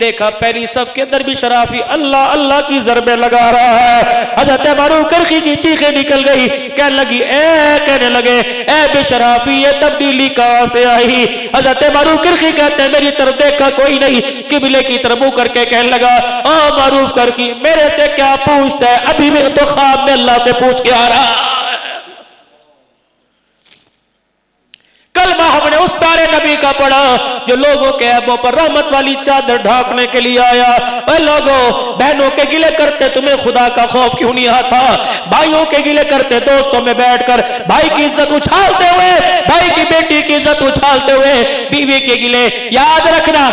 دیکھا پہلی صف کے اندر بھی شرافی اللہ اللہ کی ضربیں لگا رہا ہے. حضرت معروف کرخی کی چیخیں نکل گئی, کہنے لگے اے بے شرافی یہ تبدیلی کہاں سے آئی؟ حضرت معروف کرخی کہتے ہیں میری طرف دیکھا کوئی نہیں, قبلے کی طرف منہ کر کے کہنے لگا او معروف کرخی میرے سے کیا پوچھتا ہے, ابھی میں تو خواب میں اللہ سے پوچھ کے آ رہا. کلمہ ہم نے اس پیارے نبی کا پڑھا جو لوگوں کے عیبوں پر رحمت والی چادر ڈھانکنے کے لیے آیا. اے لوگوں بہنوں کے گلے کرتے تمہیں خدا کا خوف کیوں نہیں آتا؟ بھائیوں کے گلے کرتے دوستوں میں بیٹھ کر بھائی کی عزت اچھالتے ہوئے, بھائی کی بیٹی کی عزت اچھالتے ہوئے بیوی کے گلے. یاد رکھنا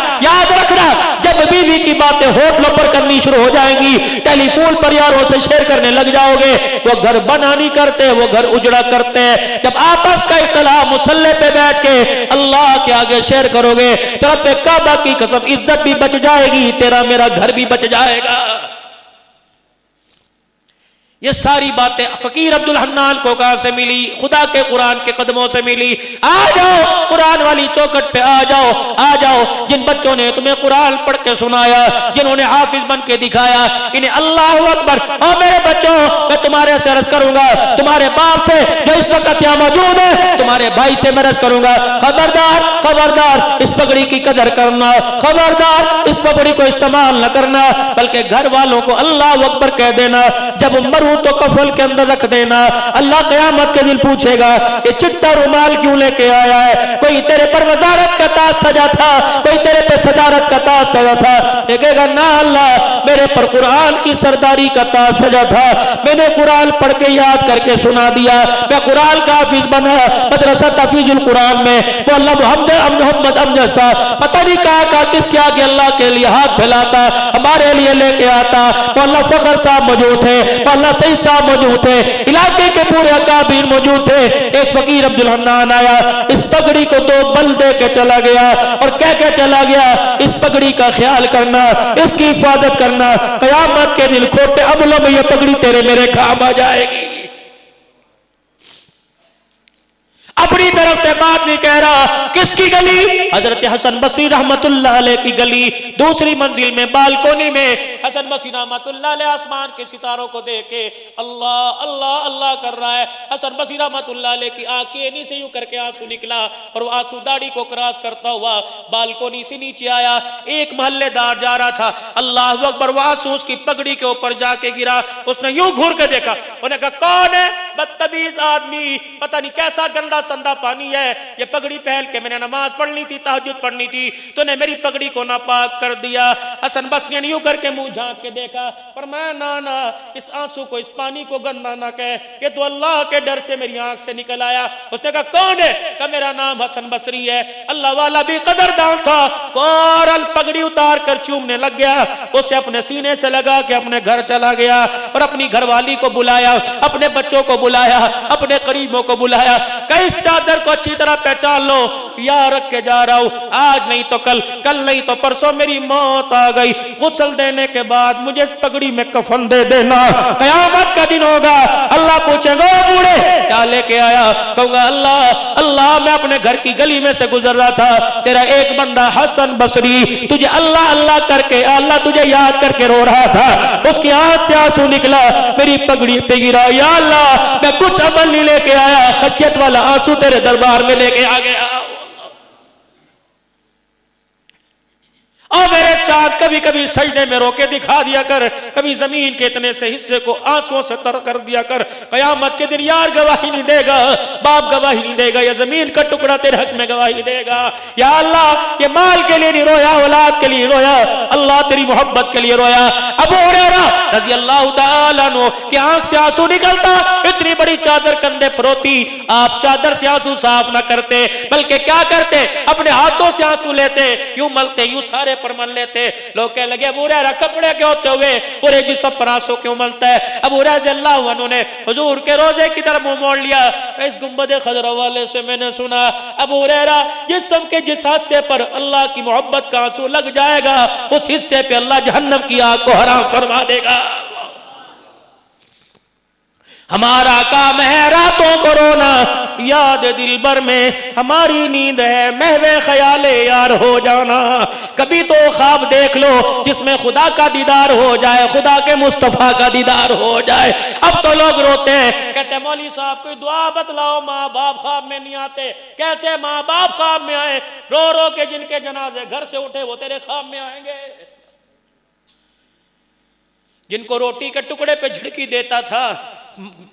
جب بیوی کی باتیں ہوٹلوں پر کرنی شروع ہو جائیں گی, ٹیلی فون پر یاروں سے شیئر کرنے لگ جاؤ گے, وہ گھر بنا نہیں کرتے وہ گھر اجڑا کرتے ہیں. جب آپس کا اختلاف مصلی پہ بیٹھ کے اللہ کے آگے شیئر کرو گے تو رب کعبہ کی قسم عزت بھی بچ جائے گی, تیرا میرا گھر بھی بچ جائے گا. یہ ساری باتیں فقیر عبدالحنان کو کہاں سے ملی؟ خدا کے قرآن کے قدموں سے ملی. آ جاؤ قرآن والی چوکٹ پہ آ جاؤ. جن بچوں نے تمہیں قرآن پڑھ کے سنایا, جنہوں نے حافظ بن کے دکھایا, انہیں اللہ اکبر. اور میرے بچوں میں تمہارے سے عرض کروں گا, تمہارے باپ سے جو اس وقت یہاں موجود ہے, تمہارے بھائی سے میں عرض کروں گا, خبردار اس پگڑی کی قدر کرنا, خبردار اس پگڑی کو استعمال نہ کرنا, بلکہ گھر والوں کو اللہ اکبر کہہ دینا. جب مرو تو کفل کے اندر رکھ دینا. اللہ قیامت کے دن پوچھے گا یہ چٹا رومال کیوں لے کے آیا ہے؟ کوئی تیرے پر وزارت کا تاج سجا تھا, کوئی تیرے پر صدارت کا تاج سجا تھا. کہے گا نا اللہ میرے پر قرآن کی سرداری کا تاج سجا تھا, میں نے قرآن پڑھ کے یاد کر کے سنا دیا, میں قرآن کا حافظ بنا. مدرسہ تحفیظ القرآن میں وہ اللہ محمد امجد صاحب پتہ نہیں کہا کس کے آگے اللہ کے لیے ہاتھ پھیلاتا, ہمارے لیے لے کے آتا. وہ اللہ فخر صاحب موجود تھے, وہ اللہ سعید صاحب موجود تھے, علاقے کے پورے اکابر موجود تھے. ایک فقیر عبدالحنان آیا, اس پگڑی کو دو بل دے کے چلا گیا اور کہہ کے چلا گیا اس پگڑی کا خیال کرنا, اس کی حفاظت کرنا, قیامت کے دن کھوٹے عملوں میں یہ پگڑی تیرے میرے کام آ جائے گی. اپنی طرف سے بات نہیں کہہ رہا. کس کی گلی؟ حضرت حسن بصری رحمت اللہ علیہ کی گلی. دوسری منزل میں بالکونی میں حسن بصری رحمت اللہ علیہ آسمان کے ستاروں کو دیکھ کے اللہ اللہ اللہ کر رہا ہے. حسن بصری رحمت اللہ علیہ کی آنکھیں نہیں سے یوں کر کے آنسو نکلا اور وہ آنسو داڑھی کو کراس کرتا ہوا بالکونی سے نیچے آیا. ایک محلے دار جا رہا تھا, اللہ اکبر, وہ آنسو اس کی پگڑی کے اوپر جا کے گرا. اس نے یوں گھور کے دیکھا, انہوں نے کہا کون ہے؟ بدتمیز آدمی, پتہ نہیں کیسا گندا سندا پانی ہے, یہ پگڑی پہن کے میں نے نماز پڑھنی تھی, تہجد پڑھنی تھی, تو نے میری پگڑی کو ناپاک کر دیا. حسن بصری نے یوں کر کے منہ جھانک کے دیکھا, فرمایا نا اس آنسو کو, اس پانی کو گندا نہ کہے, یہ تو اللہ کے ڈر سے میری آنکھ سے نکل آیا. اس نے کہا کون ہے؟ کہا میرا نام حسن بصری ہے. اللہ والا بھی قدردان تھا, فوراً پگڑی اتار کر چومنے لگ گیا. اسے اپنے سینے سے لگا کے اپنے گھر چلا گیا اور اپنی گھر والی کو بلایا, اپنے بچوں کو بلایا, اپنے قریبوں کو بلایا. کہ اس چادر کو اچھی طرح پہچان لو, یا رکھ کے جا رہا ہوں, آج نہیں تو کل, کل نہیں تو پرسوں میری موت آ گئی. غسل دینے کے بعد مجھے اس پگڑی میں کفن دے دینا. قیامت کا دن ہوگا, اللہ پوچھے گا بوڑھے کیا لے کے آیا؟ کہوں گا اللہ میں اپنے گھر کی گلی میں سے گزر رہا تھا, تیرا ایک بندہ حسن بصری تجھے اللہ اللہ کر کے, اللہ تجھے یاد کر کے رو رہا تھا, اس کی آنکھ سے آنسو نکلا, میری پگڑی پہ گرا. یا اللہ میں کچھ عمل نہیں لے کے آیا, خشیت والا آنسو تیرے دربار میں لے کے آ گیا. اور میرے چاند کبھی کبھی سجدے میں رو کے دکھا دیا کر, کبھی زمین کے اتنے سے حصے کو آنسوں سے تر کر دیا کر. قیامت کے دن یار گواہی نہیں دے گا, باپ گواہی نہیں دے گا, یا زمین کا ٹکڑا تیرے حق میں گواہی دے گا. یا اللہ یہ مال کے لیے نہیں رویا, اولاد کے لیے رویا, اللہ تیری محبت کے لیے رویا. ابو ہریرہ رضی اللہ تعالیٰ عنہ کی آنکھ سے آنسو نکلتا, اتنی بڑی چادر کندھے پر ہوتی, آپ چادر سے آنسو صاف نہ کرتے, بلکہ کیا کرتے, اپنے ہاتھوں سے آنسو لیتے, یوں ملتے, یوں سارے پر مل لیتے. لوگ کہنے لگے ابو ہریرہ کپڑے کے ہوتے ہوئے پورے جسم پر آنسو کیوں ملتا ہے؟ ابو ہریرہ رضی اللہ عنہ نے حضور کے روزے کی طرف منہ موڑ لیا. اس گنبد خضرا والے سے میں نے سنا, ابو ہریرہ جسم کے جس حصے پر اللہ کی محبت کا آنسو لگ جائے گا, اس حصے پہ اللہ جہنم کی آگ کو حرام فرما دے گا. ہمارا کام ہے راتوں کو رونا, یاد دل بر میں ہماری نیند ہے محو خیال یار ہو جانا. کبھی تو خواب دیکھ لو جس میں خدا کا دیدار ہو جائے, خدا کے مصطفیٰ کا دیدار ہو جائے. اب تو لوگ روتے ہیں, کہتے ہیں مولوی صاحب کوئی دعا بتلاؤ, ماں باپ خواب میں نہیں آتے. کیسے ماں باپ خواب میں آئے؟ رو رو کے جن کے جنازے گھر سے اٹھے وہ تیرے خواب میں آئیں گے. جن کو روٹی کے ٹکڑے پہ جھڑکی دیتا تھا,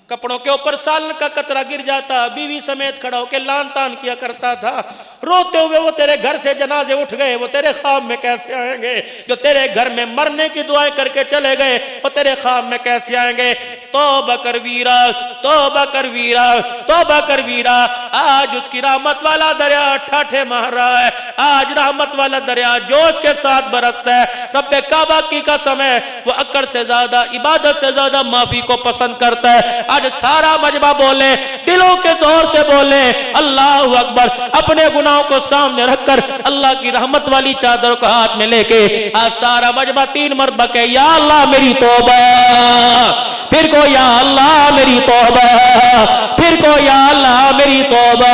کپڑوں کے اوپر سالن کا قطرہ گر جاتا, بیوی سمیت کھڑا ہو کے لان تان کیا کرتا تھا, روتے ہوئے وہ تیرے گھر سے جنازے اٹھ گئے, وہ تیرے خواب میں کیسے آئیں گے؟ جو تیرے گھر میں مرنے کی دعائیں کر کے چلے گئے وہ تیرے خواب میں کیسے آئیں گے؟ توبہ کر ویرا, توبہ کر ویرا, توبہ کر ویرا. آج اس کی رحمت والا دریا ٹھاٹھے مار رہا ہے, آج رحمت والا دریا جوش کے ساتھ برستا ہے. رب کعبہ کی قسم ہے وہ عقل سے زیادہ, عبادت سے زیادہ معافی کو پسند کرتا ہے. آج سارا مجمع بولے, دلوں کے زور سے بولے اللہ اکبر, اپنے گناہوں کو سامنے رکھ کر اللہ کی رحمت والی چادر کو ہاتھ میں لے کے آج سارا مجمع 3 مرتبہ کہ یا اللہ میری توبہ, پھر کو یا اللہ میری توبہ, پھر کو یا اللہ میری توبہ.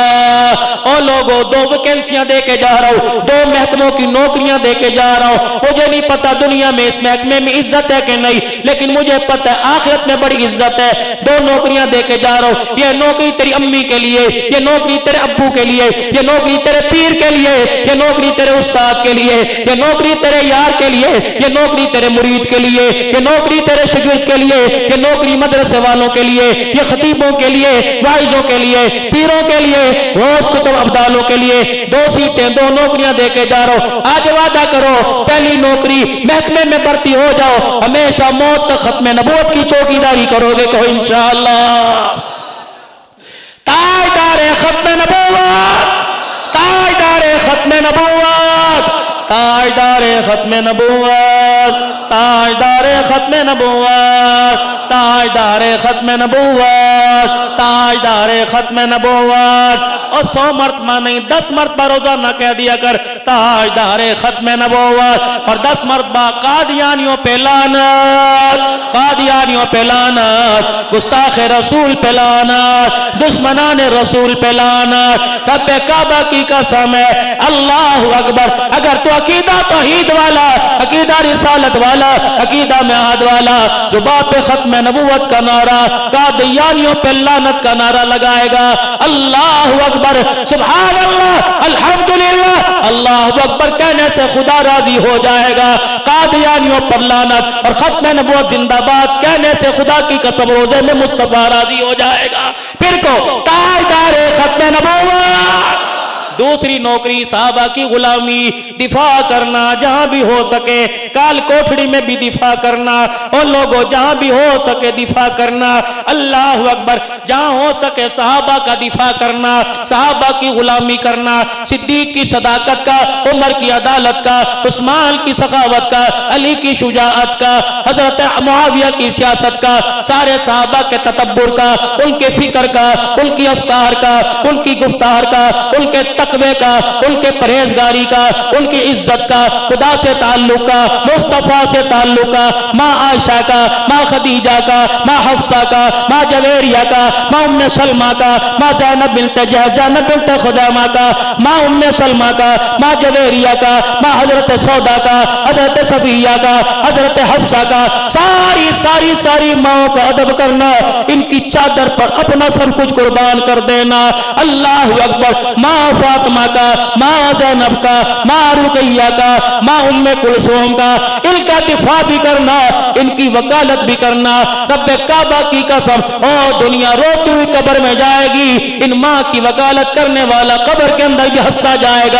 اور لوگوں 2 ویکینسیاں دے کے جا رہا ہوں, 2 محکموں کی نوکریاں دے کے جا رہا ہوں. مجھے نہیں پتا دنیا میں اس محکمے میں عزت ہے کہ نہیں, لیکن مجھے پتا ہے آخرت میں بڑی عزت ہے. 2 نوکریاں دے کے جا رہا ہوں. یہ نوکری تیری امی کے لیے, یہ نوکری تیرے ابو کے لیے, یہ نوکری تیرے پیر کے لیے, یہ نوکری تیرے استاد کے لیے, یہ نوکری تیرے یار کے لیے, یہ نوکری تیرے مرید کے لیے, یہ نوکری تیرے شاگرد کے لیے, یہ نوکری مدرسے والوں کے لیے, یہ خطیبوں کے لیے, واعظوں کے لیے, پیروں کے لیے, غوث کتب ابدالوں کے لیے. 2 سیٹیں 2 نوکریاں دے کے جا رہا ہوں. آج وعدہ کرو پہلی نوکری محکمے میں بھرتی ہو جاؤ, ہمیشہ موت تک ختم نبوت کی چوکیداری کرو گے. کہو انشاءاللہ. تاجدار ختم نبوت, تاجدار ختم نبوت, تاجدار ختم نبوت, تاجدار ختم نبوت, تاجدار ختم نبوت, تاجدار ختم نبوت. اور 100 مرتبہ نہیں 10 مرتبہ روزانہ کہہ دیا کر تاجدار ختم نبوت, اور 10 مرتبہ قادیانیوں پہ لعنت, قادیانیوں پہ لعنت, گستاخ رسول پہ لعنت, دشمنان رسول پہ لعنت. رب کعبہ کی قسم ہے اللہ اکبر, اگر تو عقیدہ توحید والا, عقیدہ رسالت والا, عقیدہ میعاد والا, زبان پہ ختم نبوت کا نعرہ, قادیانیوں پہ لعنت کا نعرہ لگائے گا, اللہ اکبر, سبحان اللہ, الحمدللہ, اللہ اکبر کہنے سے خدا راضی ہو جائے گا. قادیانیوں پر لعنت اور ختم نبوت زندہ باد کہنے سے خدا کی قسم روزے میں مصطفیٰ راضی ہو جائے گا. پھر کو تاجدار ختم نبوت. دوسری نوکری صحابہ کی غلامی, دفاع کرنا جہاں بھی ہو سکے, کال کوٹھڑی میں بھی دفاع کرنا, اور لوگوں جہاں بھی ہو سکے دفاع کرنا, اللہ اکبر, جہاں ہو سکے صحابہ کا دفاع کرنا, صحابہ کی غلامی کرنا, صدیق کی صداقت کا, عمر کی عدالت کا, عثمان کی سخاوت کا, علی کی شجاعت کا, حضرت معاویہ کی سیاست کا, سارے صحابہ کے تدبر کا, ان کے فکر کا, ان کی افکار کا, ان کی گفتار کا, ان کے تقوی کا, ان کے پرہیزگاری کا, ان کی عزت کا, خدا سے تعلق کا, مصطفیٰ سے تعلق کا, ماں عائشہ کا, ماں خدیجہ کا, ماں حفصہ کا, ماں جویریہ کا, ماں ام سلمہ کا, ماں زینب بنت جحش, زینب بنت خزیمہ کا, ماں ام سلمہ کا, ماں جویریہ کا, ماں حضرت سودا کا, حضرت صفیہ کا, حضرت حفصہ کا, ساری ساری ساری ماں کا ادب کرنا, ان کی چادر پر اپنا سب کچھ قربان کر دینا. اللہ اکبر. ماں فاطمہ کا, ماں زینب کا, ماں رقیہ کا, ماں ام کلثوم کا, ان کا دفاع بھی کرنا, ان کی وکالت بھی کرنا. رب کعبہ کی قسم, اور دنیا روتی ہوئی قبر میں جائے گی, ان ماں کی وکالت کرنے والا قبر کے اندر بھی ہنستا جائے گا.